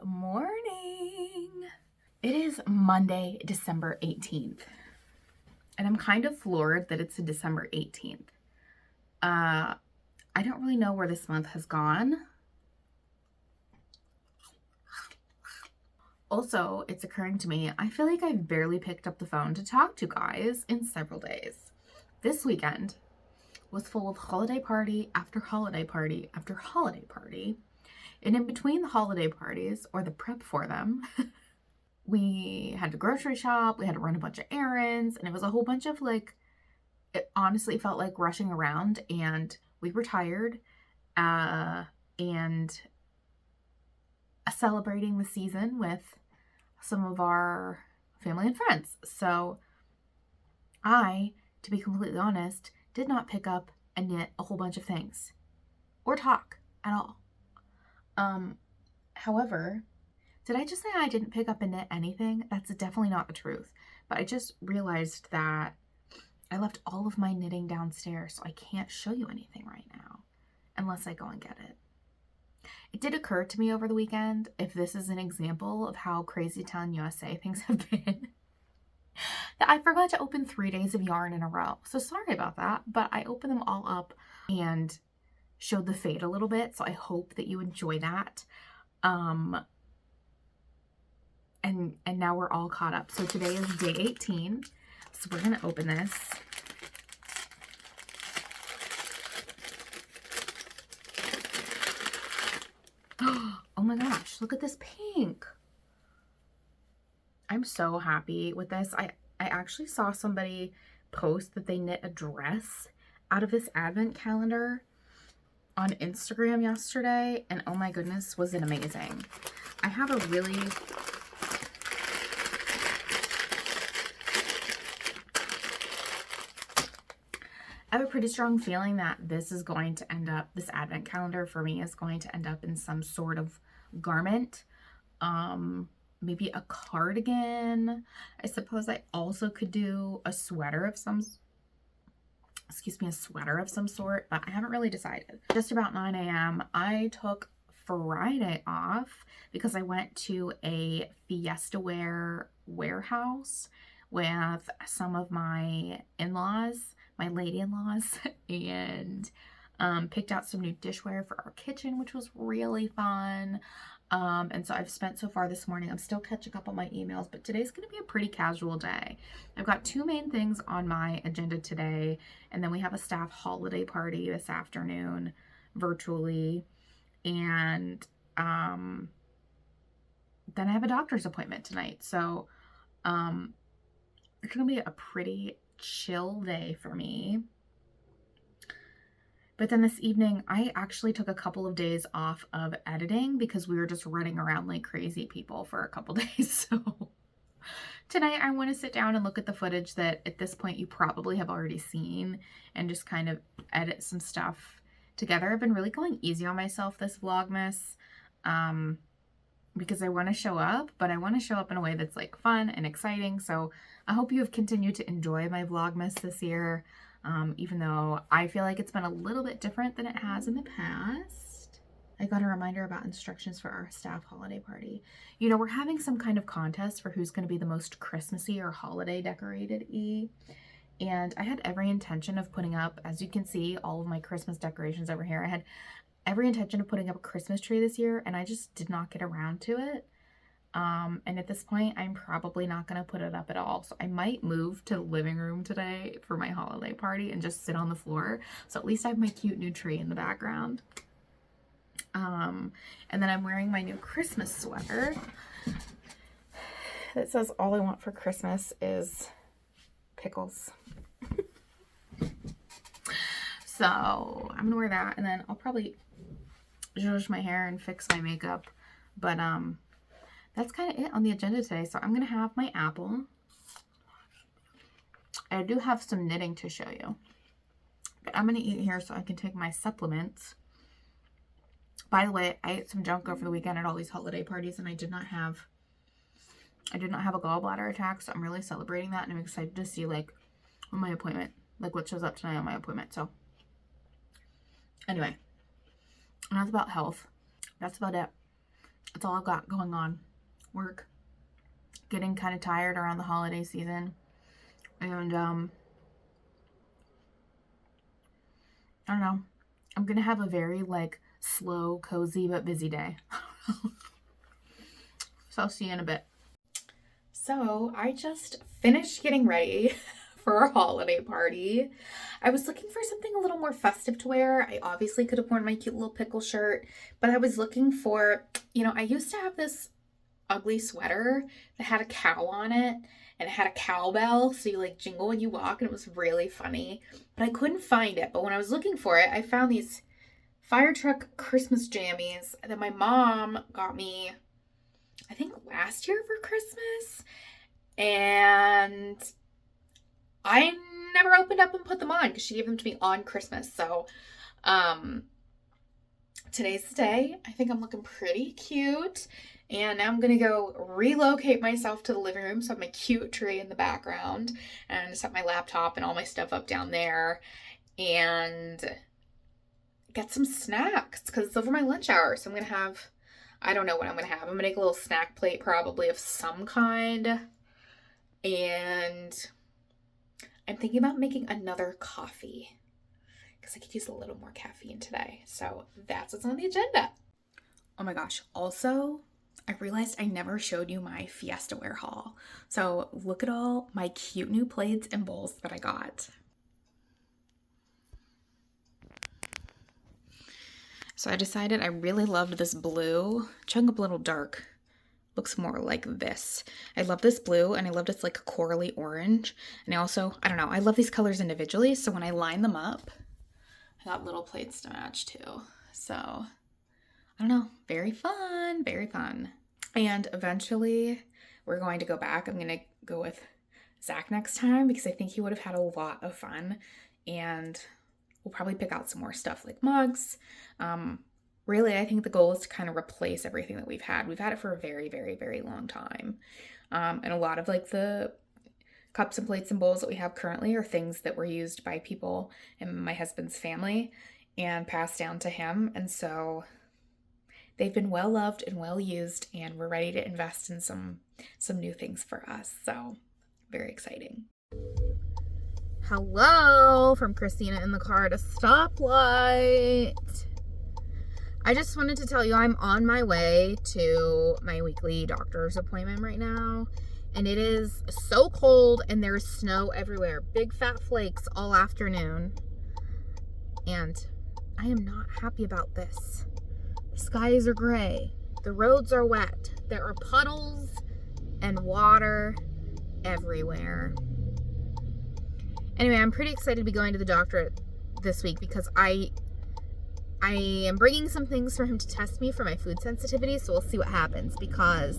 morning. It is Monday, December 18th. And I'm kind of floored that it's December 18th. I don't really know where this month has gone. Also, it's occurring to me, I feel like I've barely picked up the phone to talk to guys in several days. This weekend was full of holiday party after holiday party after holiday party. And in between the holiday parties, or the prep for them, we had to grocery shop, we had to run a bunch of errands, and it was a whole bunch of like, it honestly felt like rushing around, and we were tired, and celebrating the season with some of our family and friends. So I, to be completely honest, did not pick up and knit a whole bunch of things or talk at all. However, did I just say I didn't pick up and knit anything? That's definitely not the truth. But I just realized that I left all of my knitting downstairs, so I can't show you anything right now unless I go and get it. It did occur to me over the weekend, if this is an example of how crazy town USA things have been, that I forgot to open 3 days of yarn in a row. So sorry about that, but I opened them all up and showed the fade a little bit. So I hope that you enjoy that. And now we're all caught up. So today is day 18. So we're going to open this. Oh my gosh, look at this pink. I'm so happy with this. I actually saw somebody post that they knit a dress out of this advent calendar on Instagram yesterday, and oh my goodness, was it amazing. I have a really pretty strong feeling that this is going to end up, this advent calendar for me is going to end up in some sort of garment. Maybe a cardigan. I suppose I also could do a sweater of some, a sweater of some sort, but I haven't really decided. Just about 9 a.m. I took Friday off because I went to a Fiesta Wear warehouse with some of my in-laws, my lady in-laws, and picked out some new dishware for our kitchen, which was really fun. And so I've spent so far this morning, I'm still catching up on my emails, but today's going to be a pretty casual day. I've got 2 main things on my agenda today, and then we have a staff holiday party this afternoon virtually, and then I have a doctor's appointment tonight. So it's going to be a pretty chill day for me. But then this evening, I actually took a couple of days off of editing because we were just running around like crazy people for a couple days. So tonight I want to sit down and look at the footage that at this point you probably have already seen and just kind of edit some stuff together. I've been really going easy on myself this Vlogmas because I want to show up, but I want to show up in a way that's like fun and exciting. So I hope you have continued to enjoy my Vlogmas this year. Even though I feel like it's been a little bit different than it has in the past. I got a reminder about instructions for our staff holiday party. You know, we're having some kind of contest for who's going to be the most Christmassy or holiday decorated-y. And I had every intention of putting up, as you can see, all of my Christmas decorations over here. I had every intention of putting up a Christmas tree this year, and I just did not get around to it. And at this point, I'm probably not going to put it up at all. So I might move to the living room today for my holiday party and just sit on the floor. So at least I have my cute new tree in the background. And then I'm wearing my new Christmas sweater. It says all I want for Christmas is pickles. So I'm going to wear that, and then I'll probably zhuzh my hair and fix my makeup. But, that's kind of it on the agenda today. So I'm going to have my apple. I do have some knitting to show you. But I'm going to eat here so I can take my supplements. By the way, I ate some junk over the weekend at all these holiday parties, and I did not have a gallbladder attack. So I'm really celebrating that, and I'm excited to see like on my appointment, like what shows up tonight on my appointment. So anyway, enough about health. That's about it. That's all I've got going on. Work. Getting kind of tired around the holiday season. And, I don't know. I'm going to have a very, like, slow, cozy, but busy day. So I'll see you in a bit. So I just finished getting ready for our holiday party. I was looking for something a little more festive to wear. I obviously could have worn my cute little pickle shirt, but I was looking for, I used to have this ugly sweater that had a cow on it, and it had a cowbell, so you like jingle when you walk, and it was really funny, but I couldn't find it. But when I was looking for it, I found these fire truck Christmas jammies that my mom got me, I think last year for Christmas, and I never opened up and put them on because she gave them to me on Christmas. So today's the day. I think I'm looking pretty cute. And now I'm going to go relocate myself to the living room. So I have my cute tree in the background. And set my laptop and all my stuff up down there. And get some snacks because it's over my lunch hour. So I'm going to have, I don't know what I'm going to have. I'm going to make a little snack plate probably of some kind. And I'm thinking about making another coffee because I could use a little more caffeine today. So that's what's on the agenda. Oh my gosh. Also, I realized I never showed you my Fiesta Wear haul. So look at all my cute new plates and bowls that I got. So I decided I really loved this blue. Chung up a little dark. Looks more like this. I love this blue, and I love this like corally orange. And I also, I don't know, I love these colors individually. So when I line them up, I got little plates to match too. So I don't know, very fun, very fun. And eventually we're going to go back. I'm going to go with Zach next time because I think he would have had a lot of fun, and we'll probably pick out some more stuff like mugs. Really, I think the goal is to kind of replace everything that we've had. We've had it for a very, very, very long time. And a lot of like the cups and plates and bowls that we have currently are things that were used by people in my husband's family and passed down to him. And so they've been well loved and well used, and we're ready to invest in some new things for us. So very exciting. Hello from Christina in the car at a stoplight. I just wanted to tell you I'm on my way to my weekly doctor's appointment right now, and it is so cold and there's snow everywhere. Big fat flakes all afternoon, and I am not happy about this. The skies are gray. The roads are wet. There are puddles and water everywhere. Anyway, I'm pretty excited to be going to the doctor this week because I am bringing some things for him to test me for my food sensitivity, so we'll see what happens because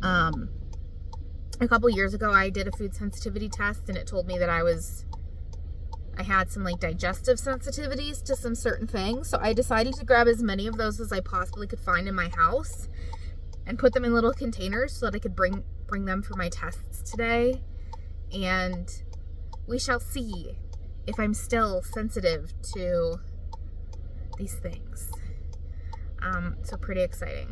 a couple years ago I did a food sensitivity test and it told me that I had some like digestive sensitivities to some certain things, so I decided to grab as many of those as I possibly could find in my house and put them in little containers so that I could bring them for my tests today, and we shall see if I'm still sensitive to these things. So pretty exciting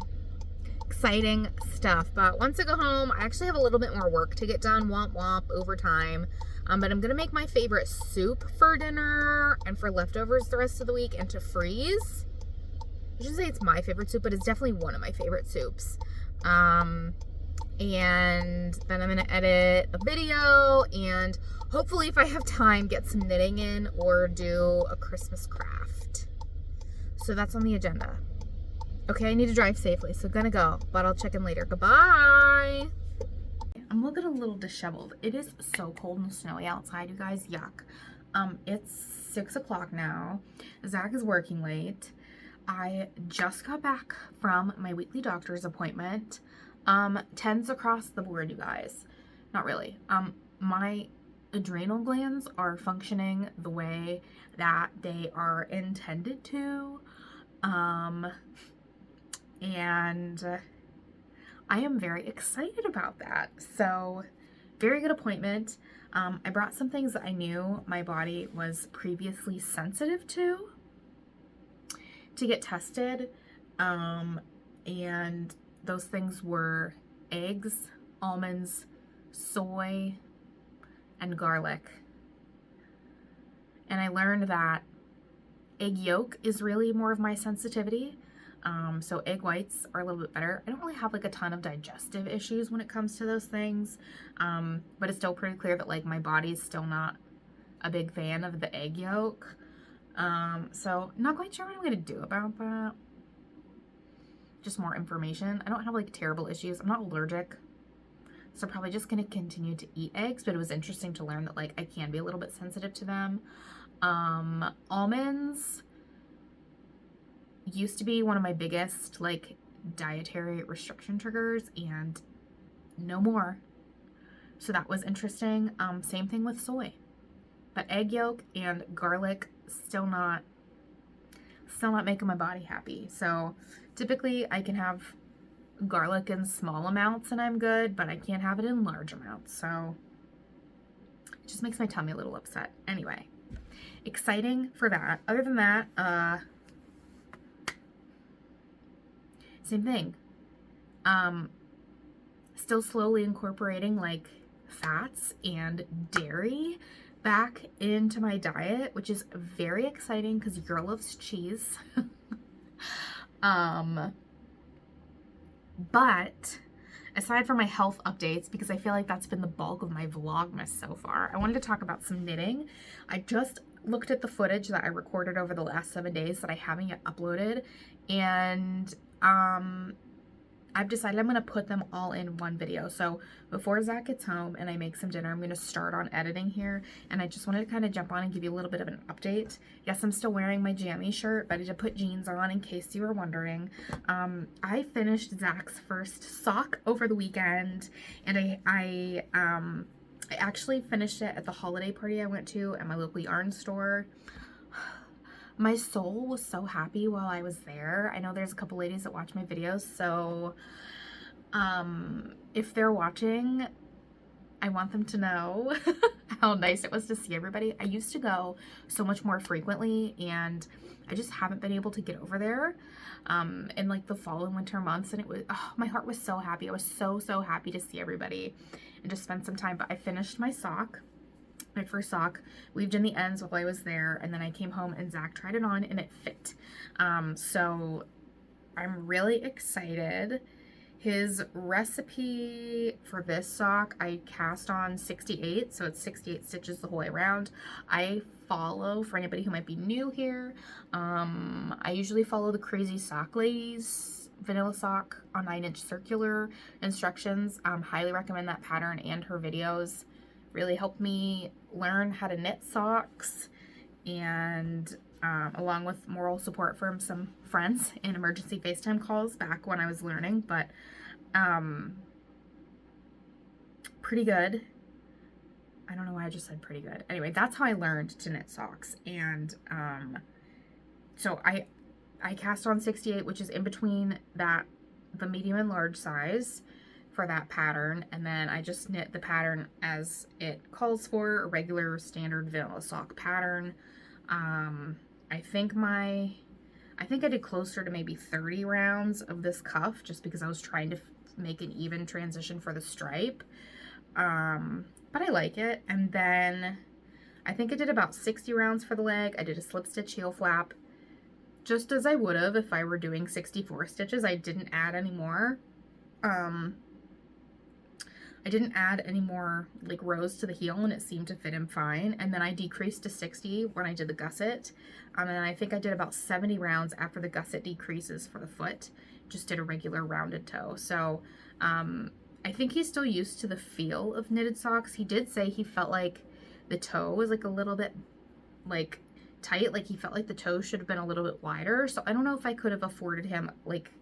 stuff. But once I go home, I actually have a little bit more work to get done. Womp womp, overtime. But I'm gonna make my favorite soup for dinner and for leftovers the rest of the week and to freeze. I shouldn't say it's my favorite soup, but it's definitely one of my favorite soups. And then I'm gonna edit a video and hopefully, if I have time, get some knitting in or do a Christmas craft. So that's on the agenda. Okay, I need to drive safely, so gonna go, but I'll check in later. Goodbye. I'm looking a little disheveled. It is so cold and snowy outside, you guys. Yuck. It's 6 o'clock now. Zach is working late. I just got back from my weekly doctor's appointment. 10s across the board, you guys. Not really. My adrenal glands are functioning the way that they are intended to. And I am very excited about that. So very good appointment. I brought some things that I knew my body was previously sensitive to get tested. And those things were eggs, almonds, soy, and garlic. And I learned that egg yolk is really more of my sensitivity. So egg whites are a little bit better. I don't really have like a ton of digestive issues when it comes to those things. But it's still pretty clear that like my body's still not a big fan of the egg yolk. So not quite sure what I'm gonna do about that. Just more information. I don't have like terrible issues. I'm not allergic. So probably just gonna continue to eat eggs, but it was interesting to learn that like I can be a little bit sensitive to them. Almonds used to be one of my biggest like dietary restriction triggers, and no more. So that was interesting. Same thing with soy, but egg yolk and garlic still not making my body happy. So typically I can have garlic in small amounts and I'm good, but I can't have it in large amounts. So it just makes my tummy a little upset. Anyway, exciting for that. Other than that, same thing. Still slowly incorporating like fats and dairy back into my diet, which is very exciting because your girl loves cheese. But aside from my health updates, because I feel like that's been the bulk of my Vlogmas so far, I wanted to talk about some knitting. I just looked at the footage that I recorded over the last 7 days that I haven't yet uploaded, and I've decided I'm going to put them all in one video. So before Zach gets home and I make some dinner, I'm going to start on editing here. And I just wanted to kind of jump on and give you a little bit of an update. Yes, I'm still wearing my jammy shirt, but I did put jeans on in case you were wondering. I finished Zach's first sock over the weekend, and I actually finished it at the holiday party I went to at my local yarn store. My soul was so happy while I was there. I know there's a couple ladies that watch my videos, so if they're watching, I want them to know how nice it was to see everybody. I used to go so much more frequently, and I just haven't been able to get over there in like the fall and winter months, and it was, oh, my heart was so happy. I was so happy to see everybody and just spend some time. But I finished my sock. My first sock, weaved in the ends while I was there, and then I came home and Zach tried it on and it fit. So I'm really excited. His recipe for this sock, I cast on 68, so it's 68 stitches the whole way around. I follow, for anybody who might be new here, I usually follow the Crazy Sock Ladies vanilla sock on 9-inch circular instructions. Highly recommend that pattern, and her videos really helped me learn how to knit socks, and along with moral support from some friends and emergency FaceTime calls back when I was learning. But pretty good. I don't know why I just said pretty good. Anyway, that's how I learned to knit socks. And so I cast on 68, which is in between that, the medium and large size for that pattern, and then I just knit the pattern as it calls for, a regular standard vanilla sock pattern. I think I did closer to maybe 30 rounds of this cuff, just because I was trying to make an even transition for the stripe. But I like it. And then I think I did about 60 rounds for the leg. I did a slip stitch heel flap, just as I would have if I were doing 64 stitches. I didn't add any more. I didn't add any more like rows to the heel, and it seemed to fit him fine. And then I decreased to 60 when I did the gusset. And I think I did about 70 rounds after the gusset decreases for the foot. Just did a regular rounded toe. So I think he's still used to the feel of knitted socks. He did say he felt like the toe was like a little bit like tight. Like he felt like the toe should have been a little bit wider. So I don't know if I could have afforded him like,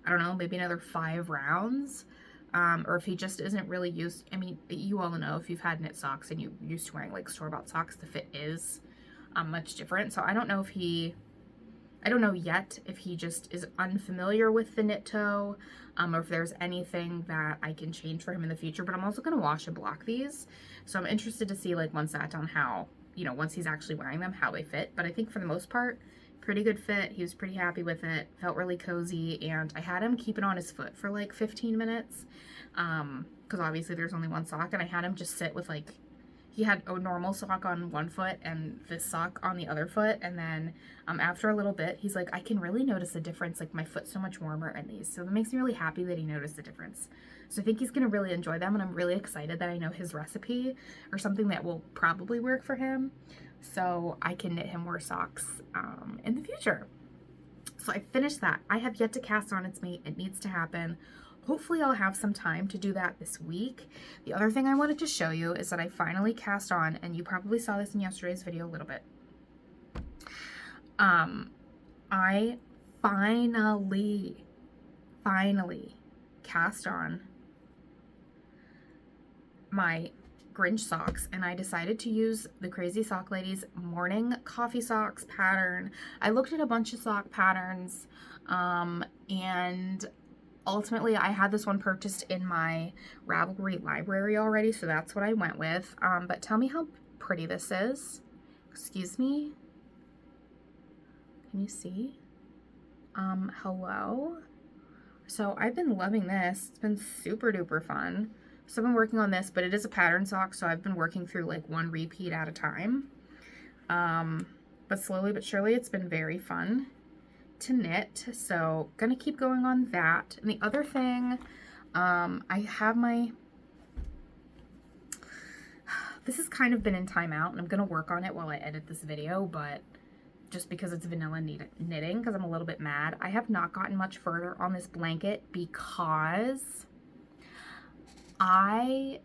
I don't know, maybe another 5 rounds. Or if he just isn't really used. I mean, you all know, if you've had knit socks and you're used to wearing like store-bought socks, the fit is much different. So I don't know yet if he just is unfamiliar with the knit toe, or if there's anything that I can change for him in the future. But I'm also going to wash and block these, so I'm interested to see like once that's on how, you know, once he's actually wearing them, how they fit. But I think for the most part, Pretty good fit. He was pretty happy with it. Felt really cozy, and I had him keep it on his foot for like 15 minutes because obviously there's only one sock, and I had him just sit with like, he had a normal sock on one foot and this sock on the other foot, and then after a little bit he's like, I can really notice a difference, like my foot's so much warmer in these. So that makes me really happy that he noticed the difference. So I think he's gonna really enjoy them, and I'm really excited that I know his recipe or something that will probably work for him, so I can knit him more socks in the future. So I finished that. I have yet to cast on its mate. It needs to happen. Hopefully I'll have some time to do that this week. The other thing I wanted to show you is that I finally cast on, and you probably saw this in yesterday's video a little bit. I finally cast on my Grinch socks, and I decided to use the Crazy Sock Lady's morning coffee socks pattern. I looked at a bunch of sock patterns, and ultimately I had this one purchased in my Ravelry library already, so that's what I went with. But tell me how pretty this is. Excuse me. Can you see? Hello. So I've been loving this. It's been super duper fun. So I've been working on this, but it is a pattern sock, so I've been working through like one repeat at a time. But slowly but surely it's been very fun to knit, so gonna keep going on that. And the other thing, I have my, this has kind of been in timeout, and I'm gonna work on it while I edit this video, but just because it's vanilla knitting, because I'm a little bit mad. I have not gotten much further on this blanket because I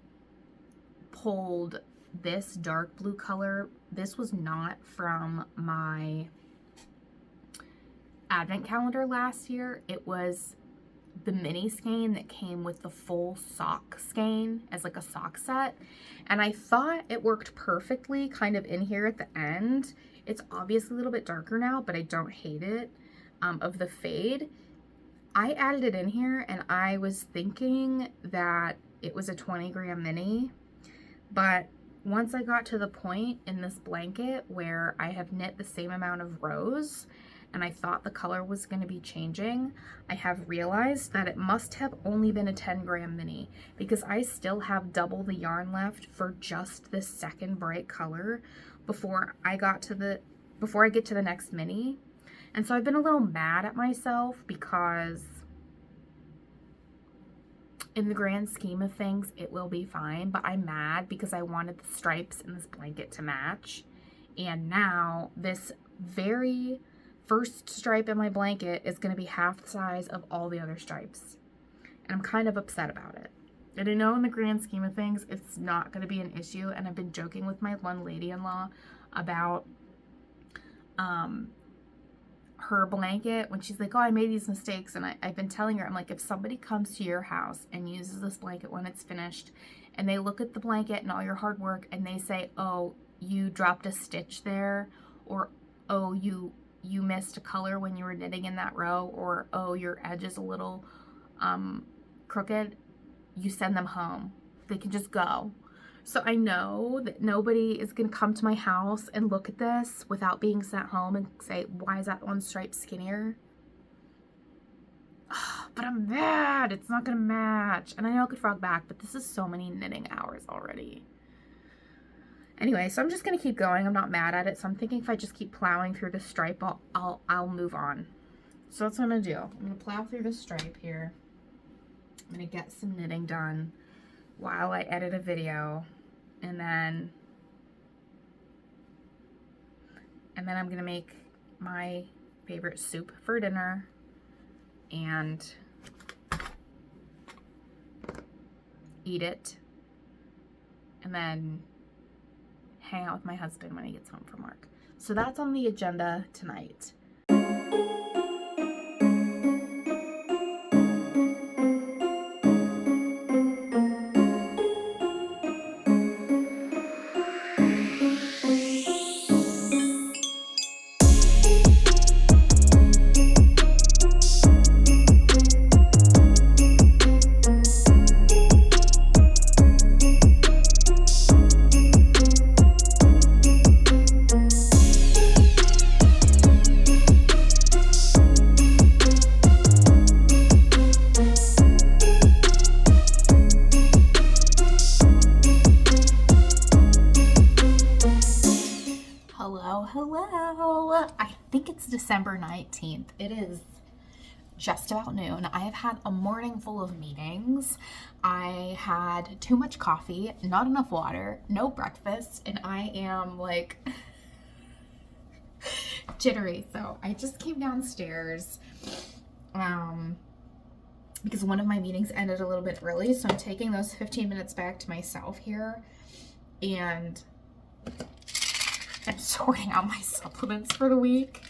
pulled this dark blue color. This was not from my advent calendar last year. It was the mini skein that came with the full sock skein as like a sock set, and I thought it worked perfectly kind of in here at the end. It's obviously a little bit darker now, but I don't hate it, of the fade. I added it in here, and I was thinking that it was a 20-gram mini, but once I got to the point in this blanket where I have knit the same amount of rows and I thought the color was going to be changing, I have realized that it must have only been a 10-gram mini, because I still have double the yarn left for just this second bright color before I get to the next mini. And so I've been a little mad at myself, because in the grand scheme of things it will be fine, but I'm mad because I wanted the stripes in this blanket to match, and now this very first stripe in my blanket is going to be half the size of all the other stripes, and I'm kind of upset about it. And I know in the grand scheme of things it's not going to be an issue, and I've been joking with my one lady-in-law about her blanket when she's like, oh, I made these mistakes, and I've been telling her, I'm like, if somebody comes to your house and uses this blanket when it's finished, and they look at the blanket and all your hard work, and they say, oh, you dropped a stitch there, or oh, you missed a color when you were knitting in that row, or oh, your edge is a little crooked, you send them home. They can just go. So I know that nobody is going to come to my house and look at this without being sent home and say, why is that one stripe skinnier? But I'm mad. It's not going to match. And I know I could frog back, but this is so many knitting hours already. Anyway, so I'm just going to keep going. I'm not mad at it. So I'm thinking if I just keep plowing through the stripe, I'll move on. So that's what I'm going to do. I'm going to plow through the stripe here. I'm going to get some knitting done while I edit a video, and then I'm gonna make my favorite soup for dinner and eat it, and then hang out with my husband when he gets home from work. So that's on the agenda tonight. December 19th. It is just about noon. I have had a morning full of meetings. I had too much coffee, not enough water, no breakfast, and I am like jittery. So I just came downstairs because one of my meetings ended a little bit early, so I'm taking those 15 minutes back to myself here, and I'm sorting out my supplements for the week.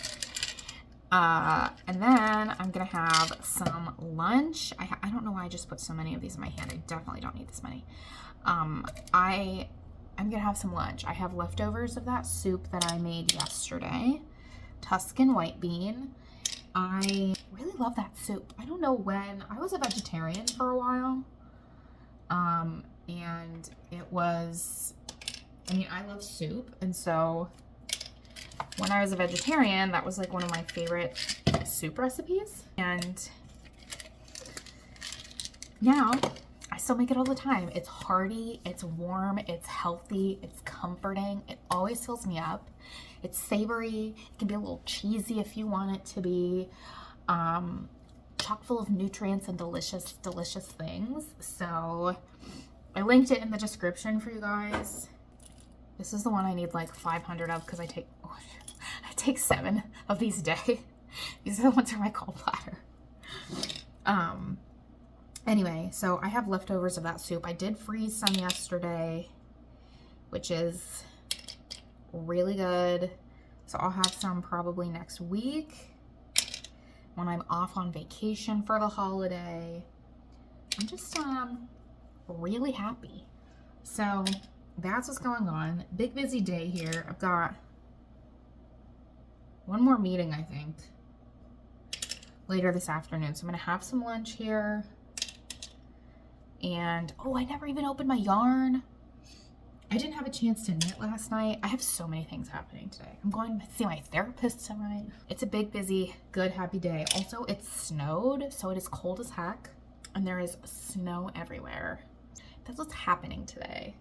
And then I'm gonna have some lunch. I don't know why I just put so many of these in my hand. I definitely don't need this many. I'm gonna have some lunch. I have leftovers of that soup that I made yesterday. Tuscan white bean. I really love that soup. I don't know when. I was a vegetarian for a while. And it was, I mean, I love soup. And so when I was a vegetarian, that was like one of my favorite soup recipes. And now I still make it all the time. It's hearty, it's warm, it's healthy, it's comforting. It always fills me up. It's savory. It can be a little cheesy if you want it to be. Chock full of nutrients and delicious, delicious things. So I linked it in the description for you guys. This is the one I need like 500 of because I take 7 of these a day. These are the ones for my gallbladder. Anyway, so I have leftovers of that soup. I did freeze some yesterday, which is really good. So I'll have some probably next week when I'm off on vacation for the holiday. I'm just really happy. So that's what's going on. Big busy day here. I've got one more meeting, I think, later this afternoon. So I'm gonna have some lunch here. And oh, I never even opened my yarn. I didn't have a chance to knit last night. I have so many things happening today. I'm going to see my therapist tonight. It's a big, busy, good, happy day. Also, it snowed, so it is cold as heck, and there is snow everywhere. That's what's happening today.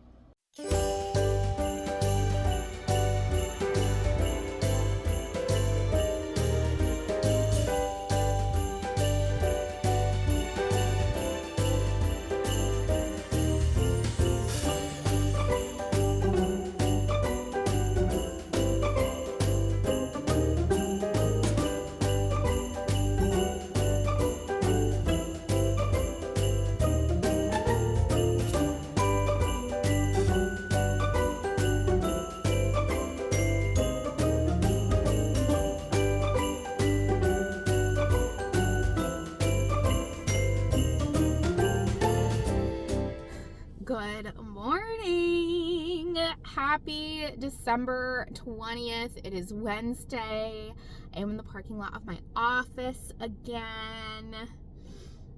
Good morning. Happy December 20th. It is Wednesday. I am in the parking lot of my office again.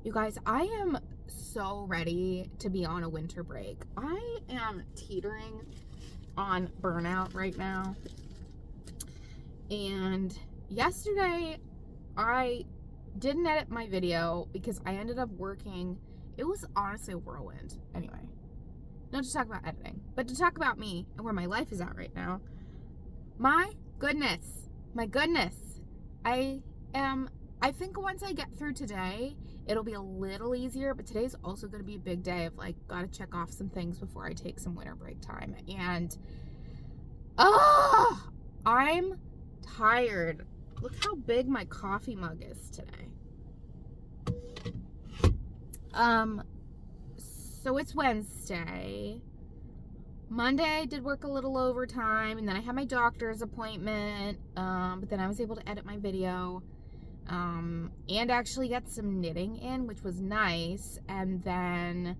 You guys, I am so ready to be on a winter break. I am teetering on burnout right now. And yesterday I didn't edit my video because I ended up working. It was honestly a whirlwind. Anyway, not to talk about editing, but to talk about me and where my life is at right now. My goodness. I think once I get through today, it'll be a little easier, but today's also going to be a big day of like, gotta check off some things before I take some winter break time. And, I'm tired. Look how big my coffee mug is today. So it's Wednesday. Monday I did work a little overtime, and then I had my doctor's appointment, but then I was able to edit my video, and actually get some knitting in, which was nice. And then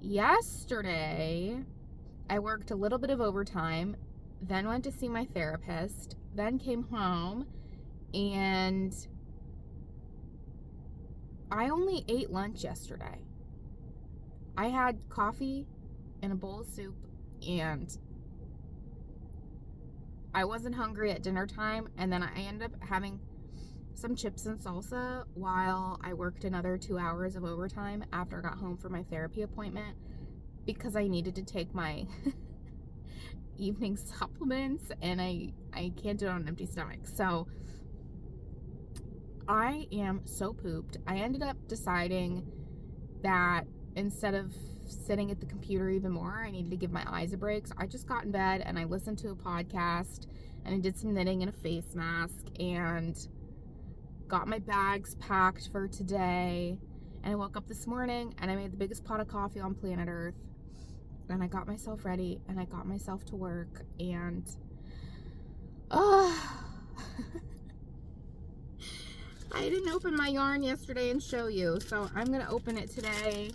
yesterday I worked a little bit of overtime, then went to see my therapist, then came home, and I only ate lunch yesterday. I had coffee and a bowl of soup, and I wasn't hungry at dinner time, and then I ended up having some chips and salsa while I worked another 2 hours of overtime after I got home from my therapy appointment because I needed to take my evening supplements, and I can't do it on an empty stomach. So I am so pooped. I ended up deciding that instead of sitting at the computer even more, I needed to give my eyes a break. So I just got in bed and I listened to a podcast and I did some knitting and a face mask and got my bags packed for today. And I woke up this morning and I made the biggest pot of coffee on planet Earth. And I got myself ready and I got myself to work and I didn't open my yarn yesterday and show you, so I'm gonna open it today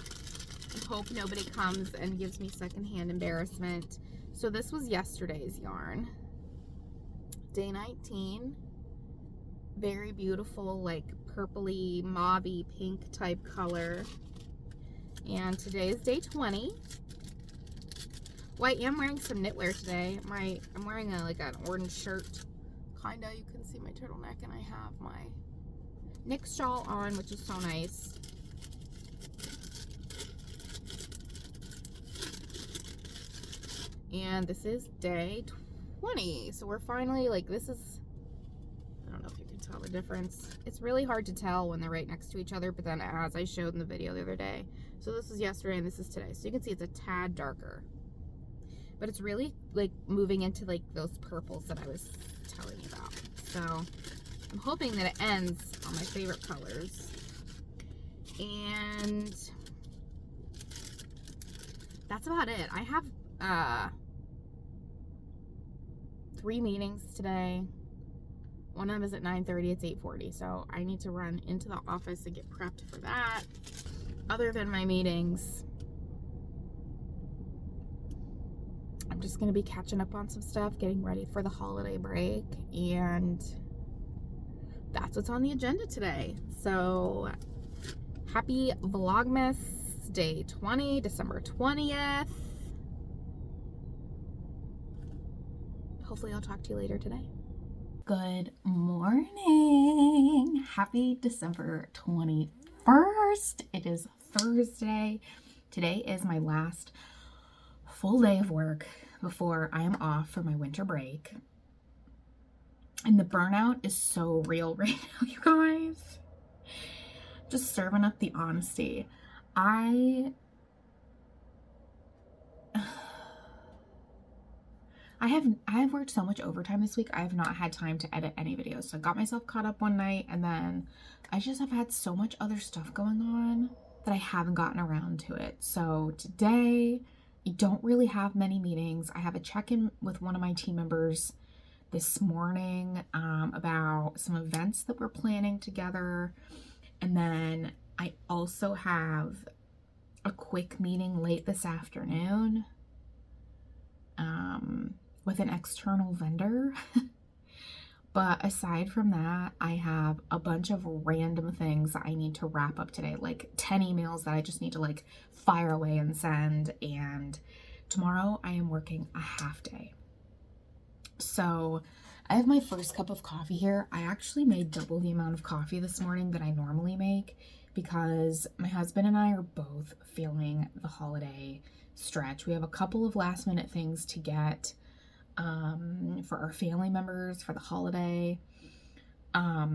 and hope nobody comes and gives me secondhand embarrassment. So this was yesterday's yarn, day 19. Very beautiful, like purpley, mauvey, pink type color. And today is day 20. Well, I am wearing some knitwear today. I'm wearing like an orange shirt, kinda. You can see my turtleneck, and I have my knit shawl on, which is so nice. And this is day 20. So we're finally, like, this is, I don't know if you can tell the difference. It's really hard to tell when they're right next to each other, but then as I showed in the video the other day. So this is yesterday and this is today. So you can see it's a tad darker. But it's really, like, moving into, like, those purples that I was telling you about. So I'm hoping that it ends on my favorite colors. And that's about it. I have 3 meetings today. One of them is at 9:30, it's 8:40. So I need to run into the office and get prepped for that. Other than my meetings, I'm just going to be catching up on some stuff, getting ready for the holiday break, and that's what's on the agenda today. So happy Vlogmas day 20, December 20th. Hopefully I'll talk to you later today. Good morning. Happy December 21st. It is Thursday. Today is my last full day of work before I am off for my winter break. And the burnout is so real right now, you guys. Just serving up the honesty. I have worked so much overtime this week. I have not had time to edit any videos. So I got myself caught up one night, and then I just have had so much other stuff going on that I haven't gotten around to it. So today, I don't really have many meetings. I have a check-in with one of my team members this morning about some events that we're planning together. And then I also have a quick meeting late this afternoon with an external vendor. But aside from that, I have a bunch of random things that I need to wrap up today, like 10 emails that I just need to like fire away and send. And tomorrow I am working a half day. So I have my first cup of coffee here. I actually made double the amount of coffee this morning that I normally make because my husband and I are both feeling the holiday stretch. We have a couple of last minute things to get for our family members for the holiday. I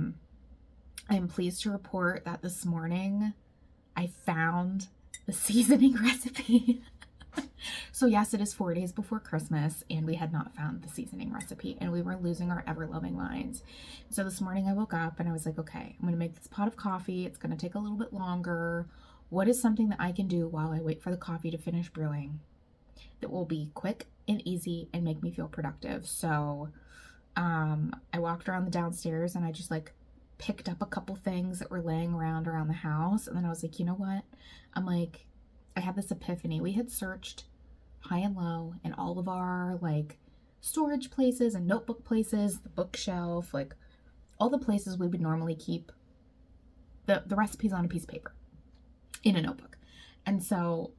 am pleased to report that this morning I found the seasoning recipe. So yes, it is 4 days before Christmas and we had not found the seasoning recipe and we were losing our ever-loving minds. So this morning I woke up and I was like, okay, I'm going to make this pot of coffee. It's going to take a little bit longer. What is something that I can do while I wait for the coffee to finish brewing that will be quick and easy and make me feel productive? So I walked around the downstairs and I just like picked up a couple things that were laying around the house. And then I was like, you know what? I had this epiphany. We had searched high and low in all of our like storage places and notebook places, the bookshelf, like all the places we would normally keep the recipes on a piece of paper in a notebook. And so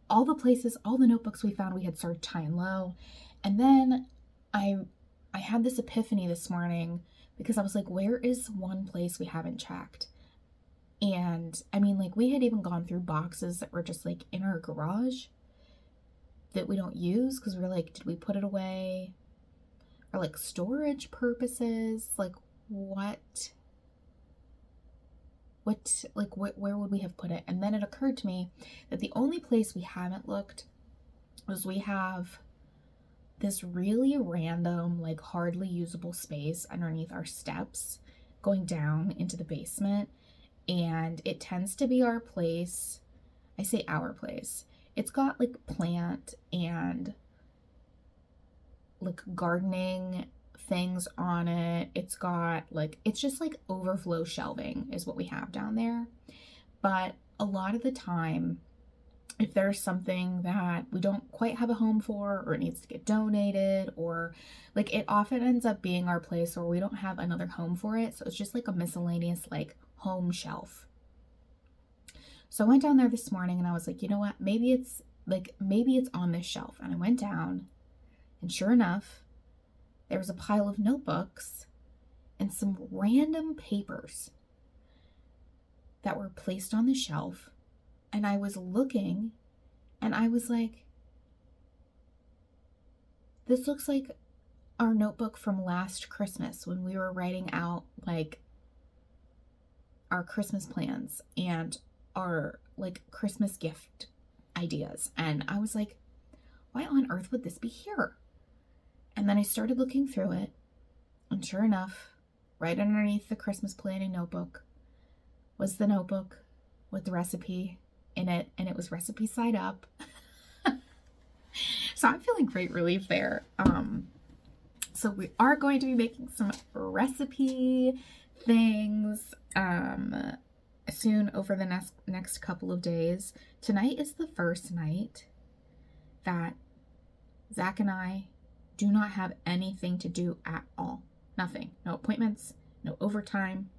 all the places, all the notebooks we found, we had searched high and low. And then I had this epiphany this morning because I was like, where is one place we haven't checked? And I mean, like, we had even gone through boxes that were just like in our garage that we don't use because we're like, did we put it away? Or like storage purposes? Like, what where would we have put it? And then it occurred to me that the only place we haven't looked was we have this really random, like hardly usable space underneath our steps going down into the basement. And it tends to be our place. I say our place. It's got like plant and like gardening things on it. It's got like, it's just like overflow shelving is what we have down there. But a lot of the time, if there's something that we don't quite have a home for, or it needs to get donated, or like it often ends up being our place where we don't have another home for it. So it's just like a miscellaneous like home shelf. So I went down there this morning and I was like, you know what? Maybe it's on this shelf. And I went down and sure enough, there was a pile of notebooks and some random papers that were placed on the shelf. And I was looking and I was like, this looks like our notebook from last Christmas when we were writing out like our Christmas plans and our like Christmas gift ideas. And I was like, why on earth would this be here? And then I started looking through it, and sure enough, right underneath the Christmas planning notebook was the notebook with the recipe in it, and it was recipe side up. So I'm feeling great relief there. So we are going to be making some recipe things soon over the next couple of days. Tonight is the first night that Zach and I do not have anything to do at all. Nothing. No appointments, no overtime,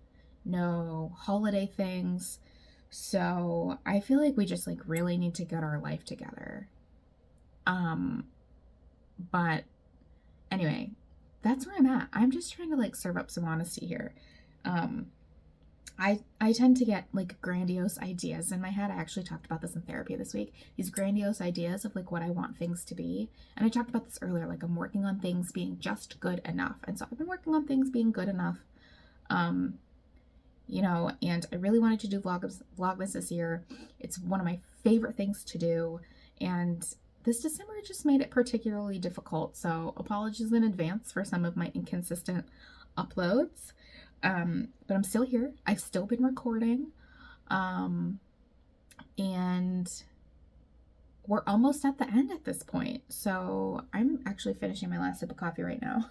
no holiday things. So I feel like we just like really need to get our life together. But anyway, that's where I'm at. I'm just trying to like serve up some honesty here. I tend to get like grandiose ideas in my head. I actually talked about this in therapy this week. These grandiose ideas of like what I want things to be. And I talked about this earlier, like I'm working on things being just good enough. And so I've been working on things being good enough. You know, and I really wanted to do Vlogmas this year. It's one of my favorite things to do. And this December just made it particularly difficult. So apologies in advance for some of my inconsistent uploads. But I'm still here. I've still been recording. And we're almost at the end at this point. So I'm actually finishing my last sip of coffee right now.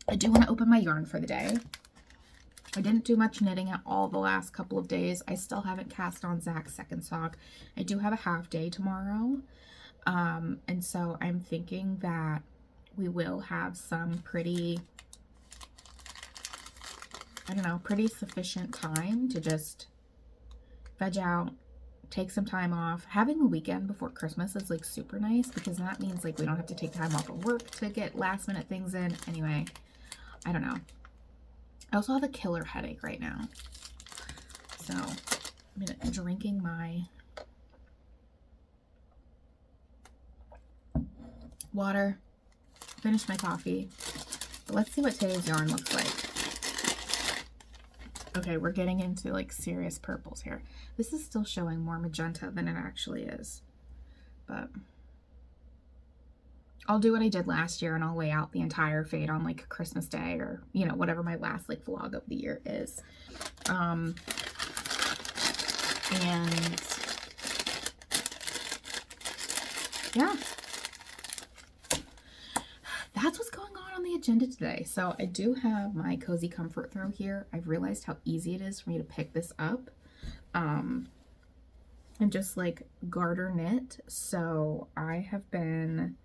I do want to open my yarn for the day. I didn't do much knitting at all the last couple of days. I still haven't cast on Zach's second sock. I do have a half day tomorrow. And so I'm thinking that we will have some pretty sufficient time to just veg out, take some time off. Having a weekend before Christmas is like super nice because that means like we don't have to take time off of work to get last minute things in. Anyway, I don't know. I also have a killer headache right now. So I'm drinking my water, finish my coffee. But let's see what today's yarn looks like. Okay, we're getting into like serious purples here. This is still showing more magenta than it actually is. But I'll do what I did last year and I'll lay out the entire fade on like Christmas Day or, you know, whatever my last like vlog of the year is. And yeah, that's what's going on the agenda today. So I do have my cozy comfort throw here. I've realized how easy it is for me to pick this up and just like garter knit. So I have been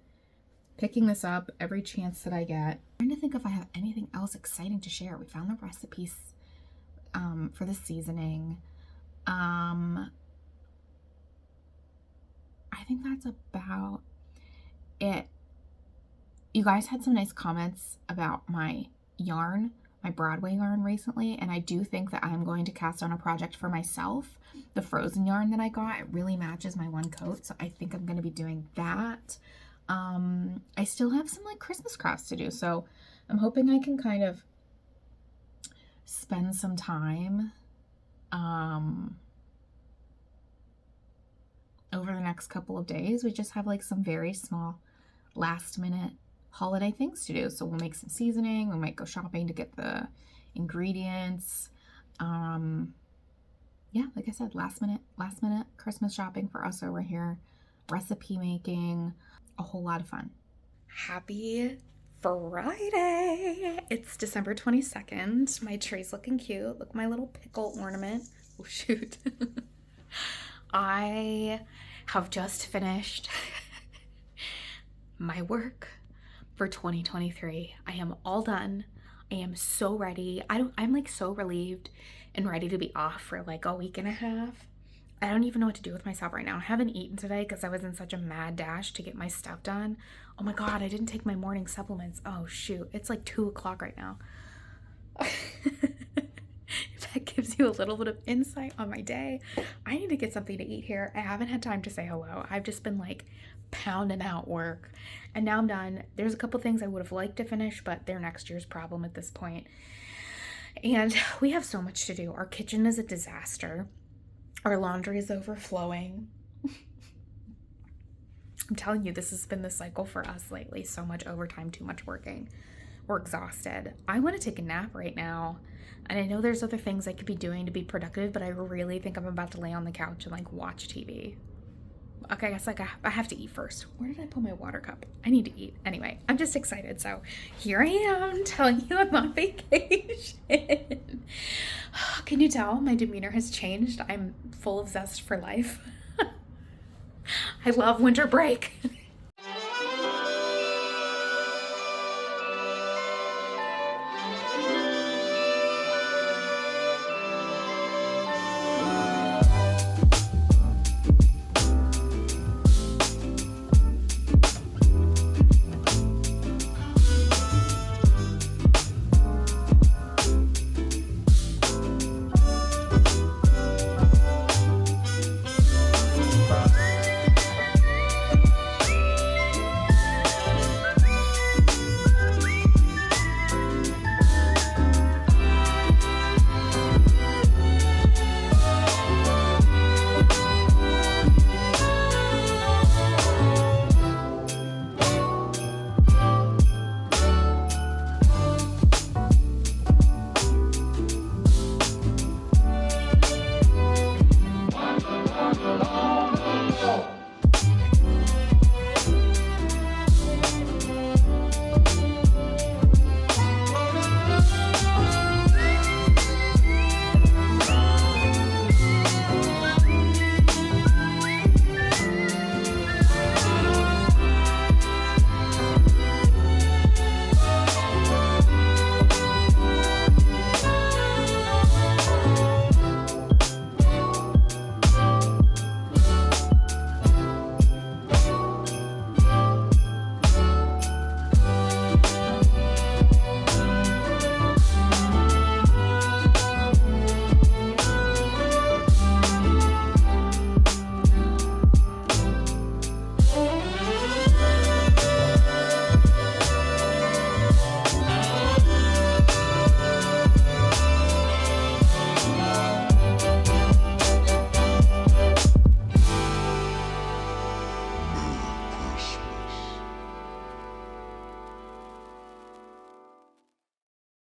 picking this up every chance that I get. I'm trying to think if I have anything else exciting to share. We found the recipes for the seasoning. I think that's about it. You guys had some nice comments about my yarn, my Broadway yarn recently, and I do think that I'm going to cast on a project for myself. The frozen yarn that I got, it really matches my one coat, so I think I'm going to be doing that. I still have some like Christmas crafts to do, so I'm hoping I can kind of spend some time over the next couple of days. We just have like some very small last minute holiday things to do. So we'll make some seasoning. We might go shopping to get the ingredients. Yeah, like I said, last minute Christmas shopping for us over here. Recipe making, a whole lot of fun. Happy Friday. It's December 22nd. My tree's looking cute. Look, my little pickle ornament. Oh, shoot. I have just finished my work for 2023. I am all done. I am so ready. I'm like so relieved and ready to be off for like a week and a half. I don't even know what to do with myself right now. I haven't eaten today because I was in such a mad dash to get my stuff done. Oh my God, I didn't take my morning supplements. Oh shoot, it's like 2 o'clock right now. That gives you a little bit of insight on my day. I need to get something to eat here. I haven't had time to say hello. I've just been like pounding out work and now I'm done. There's a couple things I would have liked to finish, but they're next year's problem at this point. And we have so much to do. Our kitchen is a disaster. Our laundry is overflowing. I'm telling you, this has been the cycle for us lately. So much overtime, too much working. We're exhausted. I want to take a nap right now. And I know there's other things I could be doing to be productive, but I really think I'm about to lay on the couch and like watch TV. Okay, I guess like I have to eat first. Where did I put my water cup? I need to eat. Anyway, I'm just excited. So here I am telling you I'm on vacation. Can you tell my demeanor has changed? I'm full of zest for life. I love winter break.